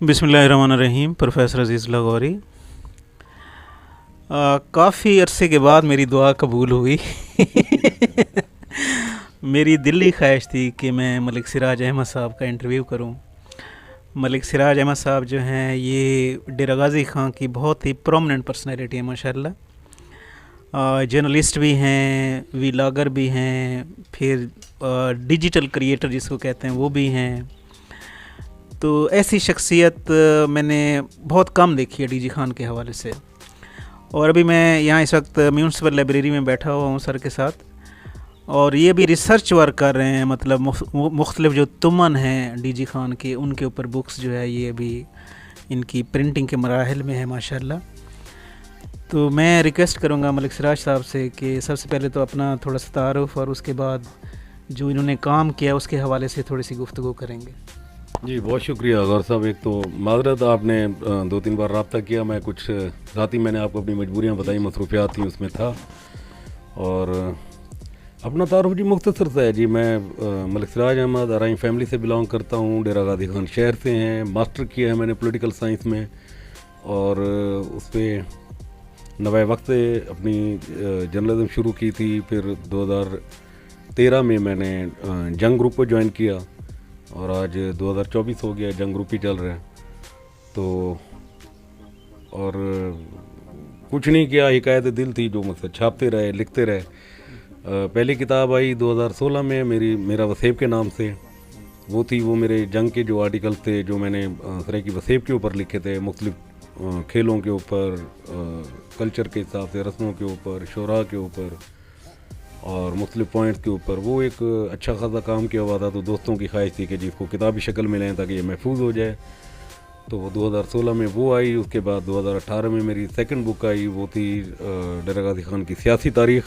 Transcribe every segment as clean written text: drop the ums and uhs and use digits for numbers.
बिस्मिल्लाहिर्रहमानिर्रहीम। प्रोफेसर अज़ीज़ लाहौरी। काफ़ी अरसे के बाद मेरी दुआ कबूल हुई। मेरी दिली ख्वाहिश थी कि मैं मलिक सिराज अहमद साहब का इंटरव्यू करूं। मलिक सिराज अहमद साहब जो हैं ये डेरा गाज़ी ख़ान की बहुत ही प्रोमिनेंट पर्सनैलिटी है माशाल्लाह। जर्नलिस्ट भी हैं, वीलागर भी हैं, फिर डिजिटल क्रिएटर जिसको कहते हैं वो भी हैं। तो ऐसी शख्सियत मैंने बहुत कम देखी है डीजी खान के हवाले से। और अभी मैं यहाँ इस वक्त म्यूनसिपल लाइब्रेरी में बैठा हुआ हूँ सर के साथ, और ये भी रिसर्च वर्क कर रहे हैं, मतलब मुख्तलिफ जो तुमन हैं डीजी खान के, उनके ऊपर बुक्स जो है ये अभी इनकी प्रिंटिंग के मराहल में है माशाल्लाह। तो मैं रिक्वेस्ट करूँगा मलिक सिराज साहब से कि सबसे पहले तो अपना थोड़ा सा तारुफ और उसके बाद जो इन्होंने काम किया उसके हवाले से थोड़ी सी गुफ्तगू करेंगे। जी बहुत शुक्रिया गौर साहब। एक तो माजरत, आपने 2-3 बार रब्ता किया, मैं कुछ साथ ही मैंने आपको अपनी मजबूरियां बताई, मसरूफियात थी उसमें था। और अपना तारुफ जी मुख्तसर सा है जी। मैं मलिक सिराज अहमद अराइन फैमिली से बिलोंग करता हूँ, डेरा गाज़ी खान शहर से हैं। मास्टर किया है मैंने पॉलिटिकल साइंस में, और उस पर नवाए वक्त से अपनी जर्नलिज्म शुरू की थी। फिर 2013 में मैंने जंग ग्रुप को ज्वाइन किया, और आज 2024 हो गया, जंग ग्रुप ही चल रहा है। तो और कुछ नहीं किया, हिकायत दिल थी जो मकसद छापते रहे, लिखते रहे। पहली किताब आई 2016 में मेरा वसेब के नाम से। वो मेरे जंग के जो आर्टिकल थे जो मैंने सराय की वसेब के ऊपर लिखे थे, मुख्तलिफ खेलों के ऊपर, कल्चर के हिसाब से, रस्मों के ऊपर, शोरा के ऊपर और मुख्तलिफ पॉइंट्स के ऊपर। वो एक अच्छा खासा काम किया हुआ था। तो दोस्तों की ख्वाहिश थी कि जिसको किताबी शक्ल में लें ताकि ये महफूज हो जाए। तो वो 2016 में वो आई। उसके बाद 2018 में मेरी सेकंड बुक आई, वो थी डेरा गाज़ी खान की सियासी तारीख़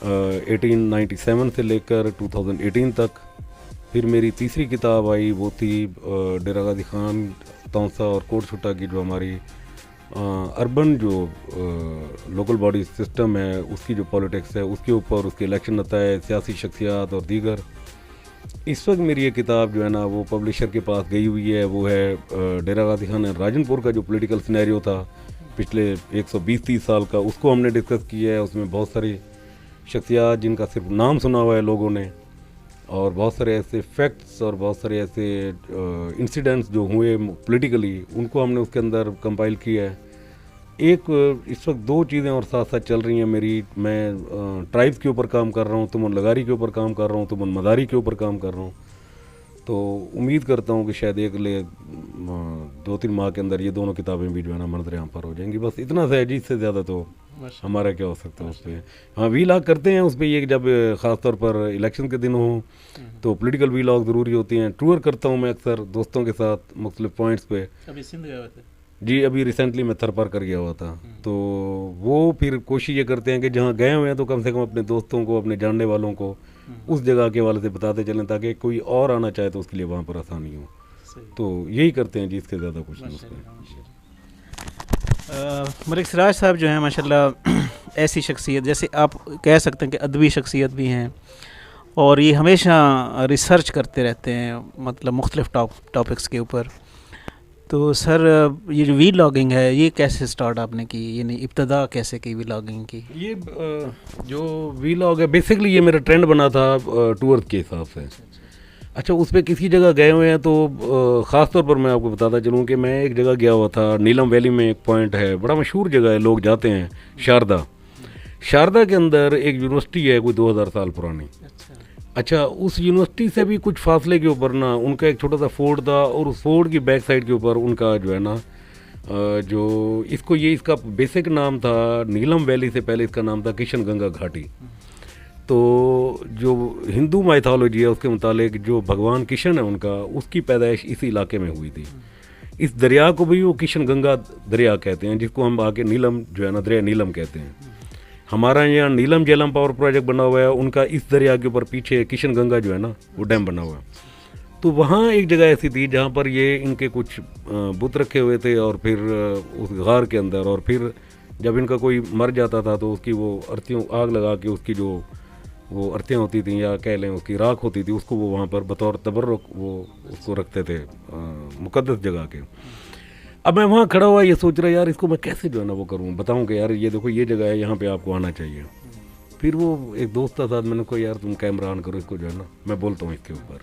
1897 से लेकर 2018 तक। फिर मेरी तीसरी किताब आई, वो थी डेरा गाज़ी खान, तौसा और कोट छुट्टा की जो हमारी अर्बन जो लोकल बॉडी सिस्टम है उसकी जो पॉलिटिक्स है उसके ऊपर, उसके इलेक्शन नताए, सियासी शख्सियात और दीगर। इस वक्त मेरी ये किताब जो है ना वो पब्लिशर के पास गई हुई है। वो है डेरा गाज़ी खान राजनपुर का जो पॉलिटिकल सिनेरियो था पिछले 120-30 साल का, उसको हमने डिस्कस किया है। उसमें बहुत सारी शख्सियात जिनका सिर्फ नाम सुना हुआ है लोगों ने, और बहुत सारे ऐसे फैक्ट्स और बहुत सारे ऐसे इंसिडेंट्स जो हुए पॉलिटिकली, उनको हमने उसके अंदर कंपाइल किया है। इस वक्त 2 चीज़ें और साथ साथ चल रही हैं मेरी। मैं ट्राइब्स के ऊपर काम कर रहा हूँ, तुमन लगारी के ऊपर काम कर रहा हूँ, तुमन मदारी के ऊपर काम कर रहा हूँ। तो उम्मीद करता हूँ कि शायद अगले 2-3 माह के अंदर ये दोनों किताबें भी जो है ना मंजर आम पर हो जाएंगी। बस इतना सा है जी, इससे ज़्यादा तो हमारा क्या हो सकता है उस पर। हाँ, वीलॉग करते हैं उस पर, ये जब ख़ास तौर पर इलेक्शन के दिन हों तो पॉलिटिकल वीलॉग ज़रूरी होती हैं। टूर करता हूँ मैं अक्सर दोस्तों के साथ मुख्तलिफ पॉइंट्स पे। अभी सिंध गए थे जी, अभी रिसेंटली मैं थरपर कर गया हुआ था। तो वो फिर कोशिश ये करते हैं कि जहाँ गए हुए हैं तो कम से कम अपने दोस्तों को, अपने जानने वालों को उस जगह के वाले से बताते चलें, ताकि कोई और आना चाहे तो उसके लिए वहाँ पर आसानी हो। तो यही करते हैं जी, इसके ज़्यादा कुछ नहीं उसमें। मलिक सिराज साहब जो हैं माशाल्लाह ऐसी शख्सियत, जैसे आप कह सकते हैं कि अदबी शख्सियत भी हैं, और ये हमेशा रिसर्च करते रहते हैं, मतलब मुख्तलिफ टॉपिक्स के ऊपर। तो सर ये जो वीलॉगिंग है ये कैसे स्टार्ट आपने की, यानी इब्तदा कैसे की वीलॉगिंग की? ये जो वीलॉग है बेसिकली ये मेरा ट्रेंड बना था टूर के हिसाब से। अच्छा, उस पर किसी जगह गए हुए हैं तो ख़ास तौर पर मैं आपको बताता चलूँ कि मैं एक जगह गया हुआ था, नीलम वैली में एक पॉइंट है, बड़ा मशहूर जगह है, लोग जाते हैं, शारदा के अंदर एक यूनिवर्सिटी है कोई 2000 साल पुरानी। अच्छा, उस यूनिवर्सिटी से भी कुछ फासले के ऊपर ना उनका एक छोटा सा फोर्ट था, और उस फोर्ट की बैक साइड के ऊपर उनका जो है ना जो इसका बेसिक नाम था, नीलम वैली से पहले इसका नाम था किशन गंगा घाटी। तो जो हिंदू माइथोलॉजी है उसके मुतालिक जो भगवान किशन है उनका, उसकी पैदाइश इसी इलाके में हुई थी। इस दरिया को भी वो किशन गंगा दरिया कहते हैं, जिसको हम आके नीलम जो है ना दरिया नीलम कहते हैं। हमारा यहाँ नीलम झेलम पावर प्रोजेक्ट बना हुआ है, उनका इस दरिया के ऊपर पीछे किशन गंगा जो है ना वो डैम बना हुआ है। तो वहाँ एक जगह ऐसी थी जहाँ पर ये इनके कुछ बुत रखे हुए थे, और फिर उस गार के अंदर, और फिर जब इनका कोई मर जाता था तो उसकी वो अर्थियों आग लगा के उसकी जो वो अर्थियाँ होती थी या कह लें उसकी राख होती थी, उसको वो वहाँ पर बतौर तबर्रुक वो उसको रखते थे मुक़द्दस जगह के। अब मैं वहाँ खड़ा हुआ ये सोच रहा यार इसको मैं कैसे जो है ना वो करूँ, बताऊँ कि यार ये देखो ये जगह है, यहाँ पे आपको आना चाहिए। फिर वो एक दोस्त था साथ, मैंने कहा यार तुम कैमरा ऑन करो, इसको जो है ना मैं बोलता हूँ इसके ऊपर।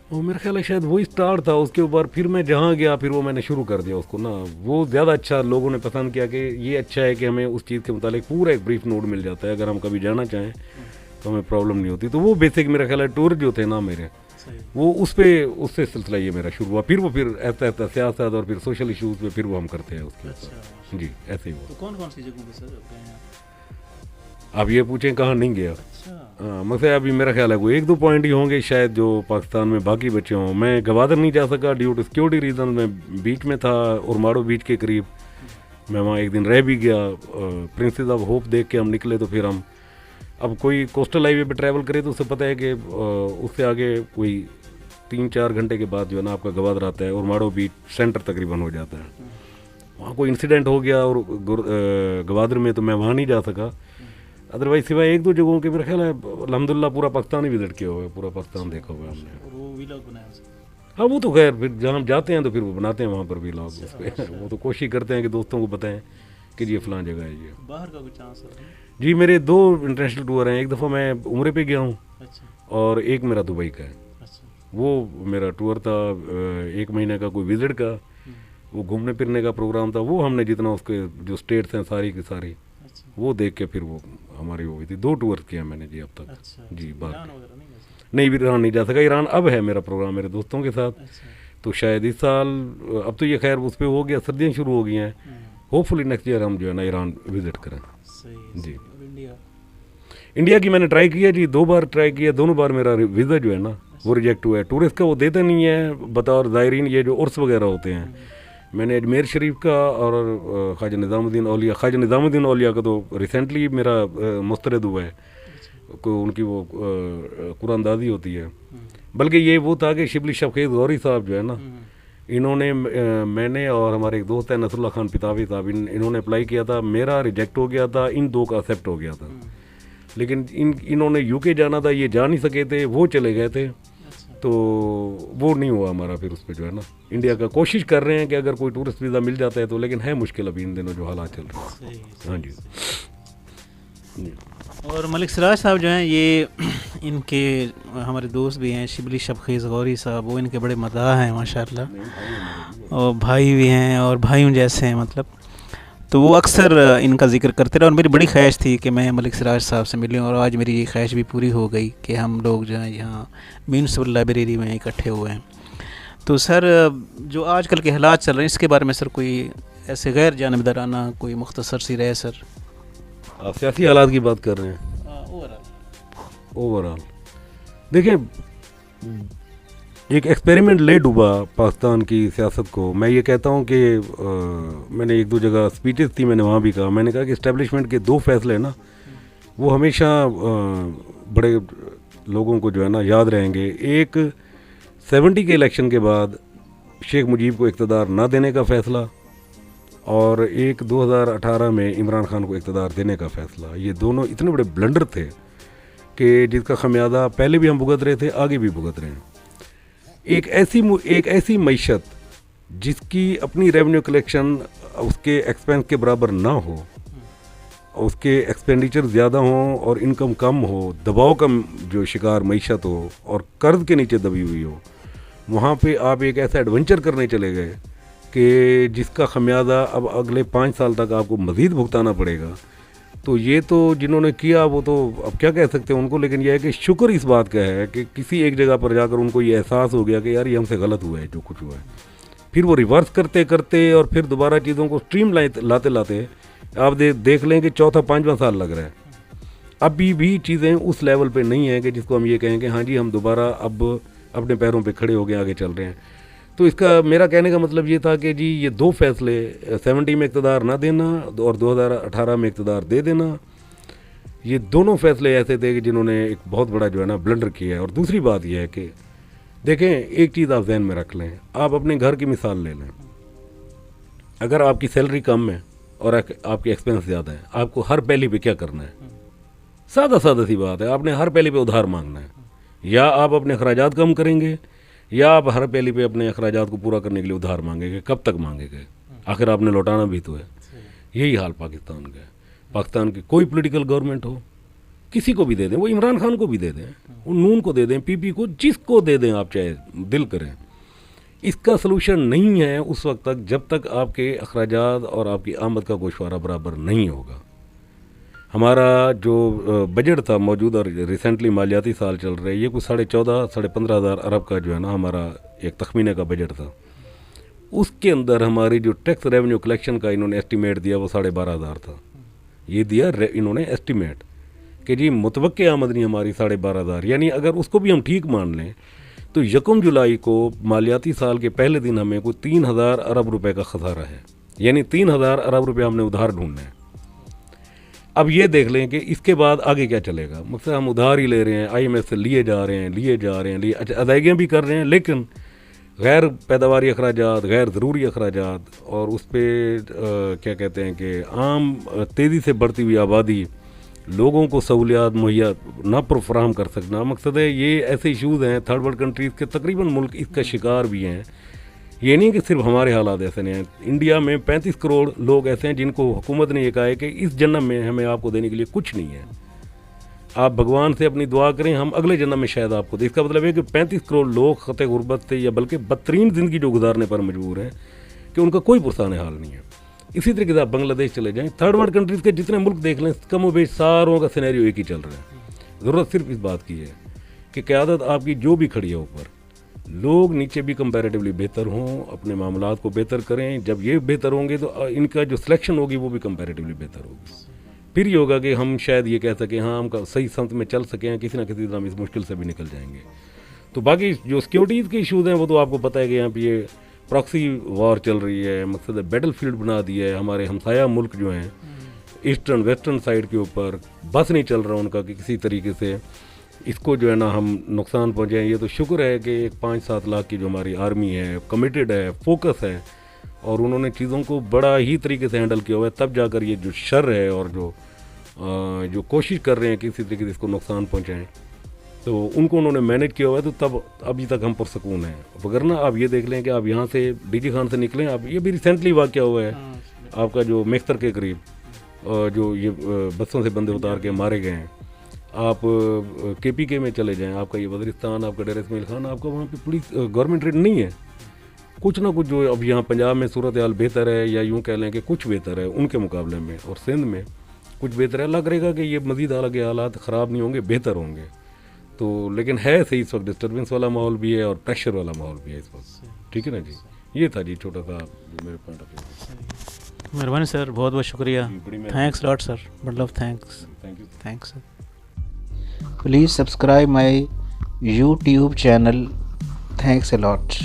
और मेरा ख्याल है शायद वही स्टार्ट था उसके ऊपर। फिर मैं जहाँ गया फिर वो मैंने शुरू कर दिया उसको ना, वो ज़्यादा अच्छा लोगों ने पसंद किया कि ये अच्छा है कि हमें उस चीज़ के मुतालिक पूरा एक ब्रीफ नोट मिल जाता है, अगर हम कभी जाना चाहें तो हमें प्रॉब्लम नहीं होती। तो वो बेसिक मेरा ख्याल है टूर जो थे ना मेरे, वो उससे सिलसिला ये मेरा शुरू हुआ। फिर वो फिर ऐसा ऐसा सियासत और फिर सोशल इशूज़ पे फिर वो हम करते हैं उसके ऊपर। जी ऐसे ही वो। तो कौन कौन सी जगहों पे सर गए हैं? आप ये पूछें कहाँ नहीं गया। हाँ मगर अभी मेरा ख्याल है कोई 1-2 पॉइंट ही होंगे शायद जो पाकिस्तान में बाकी बचे हों। मैं गवादर नहीं जा सका ड्यू टू सिक्योरिटी रीज़न, मैं बीच में था उरमाड़ो बीच के करीब, मैं वहाँ एक दिन रह भी गया। प्रिंसेस ऑफ होप देख के हम निकले, तो फिर हम अब कोई कोस्टल हाईवे पे ट्रैवल करे तो उसे पता है कि उससे आगे कोई 3-4 घंटे के बाद जो है ना आपका गवादर आता है, उरमाड़ो बीच सेंटर तकरीबन हो जाता है। वहाँ कोई इंसिडेंट हो गया और गवादर में, तो मैं वहाँ नहीं जा सका। अदरवाइज सिवाय 1-2 जगहों के मेरा ख्याल है अल्हम्दुलिल्लाह पूरा पाकिस्तान ही विजिट किया हुआ है, पूरा पाकिस्तान देखा हुआ है हमने। और वो व्लॉग बनाया सर? हाँ वो तो खैर फिर जहाँ हम जाते हैं तो फिर वो बनाते हैं वहाँ पर भी व्लॉग उस पर। वो तो कोशिश करते हैं कि दोस्तों को बताएं कि ये फ़लाँ जगह है ये। बाहर का कुछ चांस है? जी मेरे 2 इंटरनेशनल टूर हैं। एक दफ़ा मैं उम्रे पे गया हूँ और एक मेरा दुबई का है। वो मेरा टूर था 1 महीने का कोई विजिट का, वो घूमने फिरने का प्रोग्राम था। वो हमने जितना उसके जो स्टेट्स हैं सारी की सारी वो देख के फिर वो हमारी हो गई थी। 2 टूर किए मैंने जी अब तक। जी बात नहीं, भी ईरान नहीं जा सका। ईरान अब है मेरा प्रोग्राम मेरे दोस्तों के साथ, तो शायद इस साल, अब तो ये खैर उस पर हो गया, सर्दियाँ शुरू हो गई हैं, होपफुली नेक्स्ट ईयर हम जो है ना ईरान विजिट करें। जी इंडिया की मैंने ट्राई किया जी, 2 बार ट्राई किया, दोनों बार मेरा वीज़ा जो है ना वो रिजेक्ट हुआ है। टूरिस्ट का वो देते नहीं है बतौर ज़ायरीन, ये जो उर्स वगैरह होते हैं। मैंने अजमेर शरीफ का और ख्वाजा निज़ामुद्दीन औलिया का तो रिसेंटली मेरा मुस्तरद हुआ है, उनकी वो कुरानदाजी होती है। बल्कि ये वो था कि शिबली शफ़क़ीज़ गौरी साहब जो है ना, इन्होंने मैंने और हमारे एक दोस्त है नसरुल्लाह खान पितावी साहब, इन्होंने अप्लाई किया था, मेरा रिजेक्ट हो गया था, इन 2 का एक्सेप्ट हो गया था। लेकिन इन्होंने यूके जाना था, ये जा नहीं सके थे, वो चले गए थे, तो वो नहीं हुआ हमारा। फिर उस पर जो है ना इंडिया का कोशिश कर रहे हैं कि अगर कोई टूरिस्ट वीज़ा मिल जाता है तो, लेकिन है मुश्किल अभी इन दिनों जो हालात चल रहे हैं। हाँ जी। और मलिक सिराज साहब जो हैं ये इनके हमारे दोस्त भी हैं, शिबली शफ़क़ीज़ गौरी साहब, वो इनके बड़े मदाह हैं माशाल्लाह, और भाई भी हैं और भाइयों जैसे हैं मतलब। तो वो अक्सर इनका जिक्र करते रहे और मेरी बड़ी ख्वाहिश थी कि मैं मलिक सिराज साहब से मिलूं, और आज मेरी ये ख्वाहिश भी पूरी हो गई कि हम लोग जो हैं यहाँ म्यूनसिपल लाइब्रेरी में इकट्ठे हुए हैं। तो सर जो आजकल के हालात चल रहे हैं इसके बारे में सर कोई ऐसे गैर जानिबदाराना कोई मुख्तसर सी रहे सर? आप सियासी हालात की बात कर रहे हैं? ओवरऑल देखिए, एक एक्सपेरिमेंट ले डूबा पाकिस्तान की सियासत को। मैं ये कहता हूँ कि मैंने 1-2 जगह स्पीचेस थी, मैंने वहाँ भी कहा, मैंने कहा कि इस्टेब्लिशमेंट के 2 फैसले ना वो हमेशा बड़े लोगों को जो है ना याद रहेंगे। एक 70 के इलेक्शन के बाद शेख मुजीब को इक़्तिदार ना देने का फ़ैसला, और एक 2018 में इमरान खान को इक़्तिदार देने का फ़ैसला। ये दोनों इतने बड़े ब्लंडर थे कि जिसका खमियाजा पहले भी हम भुगत रहे थे, आगे भी भुगत रहे हैं। एक ऐसी मईशत जिसकी अपनी रेवेन्यू कलेक्शन उसके एक्सपेंस के बराबर ना हो, उसके एक्सपेंडिचर ज़्यादा हों और इनकम कम हो, दबाव का जो शिकार मईशत हो और कर्ज के नीचे दबी हुई हो, वहाँ पे आप एक ऐसा एडवेंचर करने चले गए कि जिसका खमियाजा अब अगले 5 साल तक आपको मज़ीद भुगताना पड़ेगा। तो ये तो जिन्होंने किया वो तो अब क्या कह सकते हैं उनको, लेकिन यह है कि शुक्र इस बात का है कि किसी एक जगह पर जाकर उनको ये एहसास हो गया कि यार ये हमसे गलत हुआ है जो कुछ हुआ है। फिर वो रिवर्स करते करते और फिर दोबारा चीज़ों को स्ट्रीम लाते लाते आप देख लें कि 4था-5वां साल लग रहा है। अभी भी चीज़ें उस लेवल पे नहीं है कि जिसको हम ये कहें कि हाँ जी हम दोबारा अब अपने पैरों पे खड़े हो गए आगे चल रहे हैं। तो इसका मेरा कहने का मतलब ये था कि जी ये 2 फैसले 70 में इक़्तिदार ना देना और 2018 में इक़्तिदार दे देना, ये दोनों फैसले ऐसे थे कि जिन्होंने एक बहुत बड़ा जो है ना ब्लंडर किया है। और दूसरी बात यह है कि देखें, एक चीज़ आप ज़हन में रख लें, आप अपने घर की मिसाल ले लें। अगर आपकी सैलरी कम है और आपके एक्सपेंस ज़्यादा है, आपको हर पहली पे क्या करना है? सादा सादा सी बात है, आपने हर पहले पे उधार मांगना है। या आप अपने अखराजात कम करेंगे या आप हर पहले पे अपने अखराजात को पूरा करने के लिए उधार मांगेंगे। कब तक मांगेंगे? आखिर आपने लौटाना भी तो है। यही हाल पाकिस्तान का है। पाकिस्तान की कोई पॉलिटिकल गवर्नमेंट हो, किसी को भी दे दें, वो इमरान खान को भी दे दें, वो नून को दे दें, पीपी को, जिसको दे दें आप चाहे दिल करें, इसका सलूशन नहीं है उस वक्त तक जब तक आपके अखराजात और आपकी आमद का गोशवारा बराबर नहीं होगा। हमारा जो बजट था मौजूदा रिसेंटली मालियाती साल चल रहे, ये कुछ 14,000-15,000 अरब का जो है ना हमारा एक तखमीने का बजट था। उसके अंदर हमारी जो टैक्स रेवेन्यू कलेक्शन का इन्होंने एस्टीमेट दिया वो 12,500 था। ये दिया इन्होंने एस्टीमेट कि जी मुतवक्के आमदनी हमारी 12,500, यानी अगर उसको भी हम ठीक मान लें तो 1 जुलाई को मालियाती साल के पहले दिन हमें कोई 3,000 अरब रुपए का खसारा है, यानी 3,000 अरब रुपए हमने उधार ढूंढने हैं। अब ये देख लें कि इसके बाद आगे क्या चलेगा। मतलब हम उधार ही ले रहे हैं, IMF से लिए जा रहे हैं, अच्छा अदायगियाँ भी कर रहे हैं, लेकिन गैर पैदावारी अखराजात, गैर ज़रूरी अखराजात और उस पर क्या कहते हैं कि आम तेज़ी से बढ़ती हुई आबादी, लोगों को सहूलियात मुहैया ना फराहम कर सकना। मकसद है ये ऐसे इशूज़ हैं, थर्ड वर्ल्ड कंट्रीज़ के तकरीबन मुल्क इसका शिकार भी हैं। ये नहीं कि सिर्फ हमारे हालात ऐसे नहीं हैं। इंडिया में 35 करोड़ लोग ऐसे हैं जिनको हुकूमत ने ये कहा है कि इस जन्म में हमें आपको देने के लिए कुछ नहीं है, आप भगवान से अपनी दुआ करें, हम अगले जन्म में शायद आपको दें। इसका मतलब है कि 35 करोड़ लोग ख़ते गुर्बत से या बल्कि बदतरीन ज़िंदगी जो गुजारने पर मजबूर हैं कि उनका कोई पुरसान हाल नहीं है। इसी तरीके से आप बांग्लादेश चले जाएँ, थर्ड वर्ल्ड कंट्रीज़ के जितने मुल्क देख लें, कम व बेश सारों का सिनेरियो एक ही चल रहा है। ज़रूरत सिर्फ इस बात की है कि क़यादत आपकी जो भी खड़ी है ऊपर, लोग नीचे भी कंपैरेटिवली बेहतर हों, अपने मामलात को बेहतर करें। जब ये बेहतर होंगे तो इनका जो सिलेक्शन होगी वो भी कंपैरेटिवली बेहतर होगी। फिर ये होगा कि हम शायद ये कह सकें हाँ हम सही संत में चल सकें, किसी ना किसी तरह हम इस मुश्किल से भी निकल जाएंगे। तो बाकी जो सिक्योरिटीज़ के इशूज़ हैं वो तो आपको पता है कि यहाँ पे ये प्रॉक्सी वॉर चल रही है, मकसद बैटल फील्ड बना दिया है। हमारे हमसाया मुल्क जो हैं ईस्टर्न वेस्टर्न साइड के ऊपर बस नहीं चल रहा उनका कि किसी तरीके से इसको जो है ना हम नुकसान पहुँचाएँ। ये तो शुक्र है कि एक 5-7 लाख की जो हमारी आर्मी है, कमिटेड है, फोकस है और उन्होंने चीज़ों को बड़ा ही तरीके से हैंडल किया हुआ है। तब जाकर ये जो शर है और जो कोशिश कर रहे हैं किसी तरीके से इसको नुकसान पहुँचाएँ, तो उनको उन्होंने मैनेज किया हुआ है। तो तब अभी तक हम पुरसकून हैं। वगरना आप ये देख लें कि आप यहाँ से डीजी खान से निकलें, आप ये भी रिसेंटली वाक़या हुआ है आपका जो मेख्तर के करीब जो ये बसों से बंदे उतार के मारे गए हैं। आप KPK में चले जाएं, आपका ये वज़ीरिस्तान, आपका डेरा इस्माइल खान, आपका वहाँ पे पुलिस गवर्नमेंट रेड नहीं है। कुछ ना कुछ जो अब यहाँ पंजाब में सूरत हाल बेहतर है, या यूँ कह लें कि कुछ बेहतर है उनके मुकाबले में, और सिंध में कुछ बेहतर है। लग रहेगा कि ये मज़ीद हालांकि हालात ख़राब नहीं होंगे, बेहतर होंगे। तो लेकिन है सही इस वक्त डिस्टर्बेंस वाला माहौल भी है और प्रेशर वाला माहौल भी है इस वक्त। ठीक है ना जी, ये था जी छोटा सा मेरे पॉइंट ऑफ व्यू। मेहरबानी सर, बहुत बहुत शुक्रिया। थैंक्स लॉट सर, मतलब thanks sir. Please subscribe my YouTube channel. Thanks a lot.